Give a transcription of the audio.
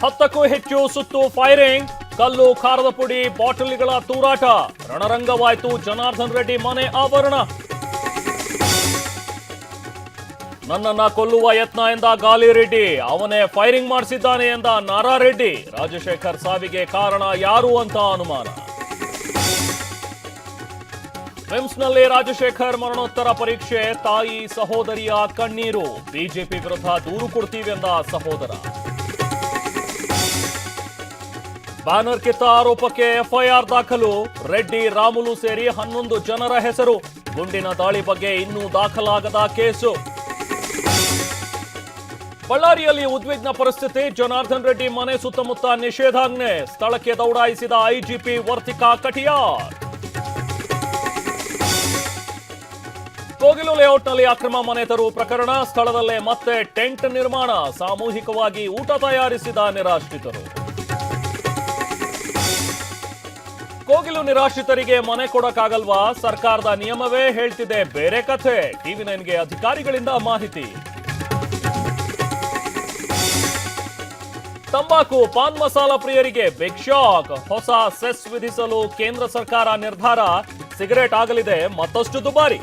10ಕ್ಕೂ ಹೆಚ್ಚು ಸುತ್ತು ಫೈರಿಂಗ್, ಕಲ್ಲು ಖಾರದ ಪುಡಿ ಬಾಟಲಿಗಳ ತೂರಾಟ, ರಣರಂಗವಾಯ್ತು ಜನಾರ್ದನ್ ರೆಡ್ಡಿ ಮನೆ ಆವರಣ. ನನ್ನನ್ನ ಕೊಲ್ಲುವ ಯತ್ನ ಎಂದ ಗಾಲಿ ರೆಡ್ಡಿ, ಅವನೇ ಫೈರಿಂಗ್ ಮಾಡಿಸಿದ್ದಾನೆ ಎಂದ ನಾರಾ ರೆಡ್ಡಿ. ರಾಜಶೇಖರ್ ಸಾವಿಗೆ ಕಾರಣ ಯಾರು ಅಂತ ಅನುಮಾನ. ವಿಮ್ಸ್ನಲ್ಲಿ ರಾಜಶೇಖರ್ ಮರಣೋತ್ತರ ಪರೀಕ್ಷೆ, ತಾಯಿ ಸಹೋದರಿಯ ಕಣ್ಣೀರು. ಬಿಜೆಪಿ ವಿರುದ್ಧ ದೂರು ಕೊಡ್ತೀವಿ ಎಂದ ಸಹೋದರ. ಬ್ಯಾನರ್ ಕಿತ್ತ ಆರೋಪಕ್ಕೆ ಎಫ್ಐಆರ್ ದಾಖಲು, ರೆಡ್ಡಿ ರಾಮುಲು ಸೇರಿ 11 ಜನರ ಹೆಸರು. ಗುಂಡಿನ ದಾಳಿ ಬಗ್ಗೆ ಇನ್ನೂ ದಾಖಲಾಗದ ಕೇಸು. ಬಳ್ಳಾರಿಯಲ್ಲಿ ಉದ್ವಿಗ್ನ ಪರಿಸ್ಥಿತಿ, ಜನಾರ್ದನ್ ರೆಡ್ಡಿ ಮನೆ ಸುತ್ತಮುತ್ತ ನಿಷೇಧಾಜ್ಞೆ, ಸ್ಥಳಕ್ಕೆ ದೌಡಾಯಿಸಿದ ಐಜಿಪಿ ವರ್ತಿಕಾ ಕಟಿಯಾರ್. ಕೋಗಿಲು ಲೇಔಟ್ನಲ್ಲಿ ಅಕ್ರಮ ಮನೆ ತರುವ ಪ್ರಕರಣ, ಸ್ಥಳದಲ್ಲೇ ಮತ್ತೆ ಟೆಂಟ್ ನಿರ್ಮಾಣ, ಸಾಮೂಹಿಕವಾಗಿ ಊಟ ತಯಾರಿಸಿದ ನಿರಾಶ್ರಿತರು. ಕೋಗಿಲು ನಿರಾಶ್ರಿತರಿಗೆ ಮನೆ ಕೊಡಕ್ಕಾಗಲ್ವಾ? ಸರ್ಕಾರದ ನಿಯಮವೇ ಹೇಳ್ತಿದೆ ಬೇರೆ ಕಥೆ. ಟಿವಿ 9ಗೆ ಅಧಿಕಾರಿಗಳಿಂದ ಮಾಹಿತಿ. ತಂಬಾಕು ಪಾನ್ ಮಸಾಲ ಪ್ರಿಯರಿಗೆ ಬಿಗ್ ಶಾಕ್, ಹೊಸ ಸೆಸ್ ವಿಧಿಸಲು ಕೇಂದ್ರ ಸರ್ಕಾರ ನಿರ್ಧಾರ. ಸಿಗರೇಟ್ ಆಗಲಿದೆ ಮತ್ತಷ್ಟು ದುಬಾರಿ.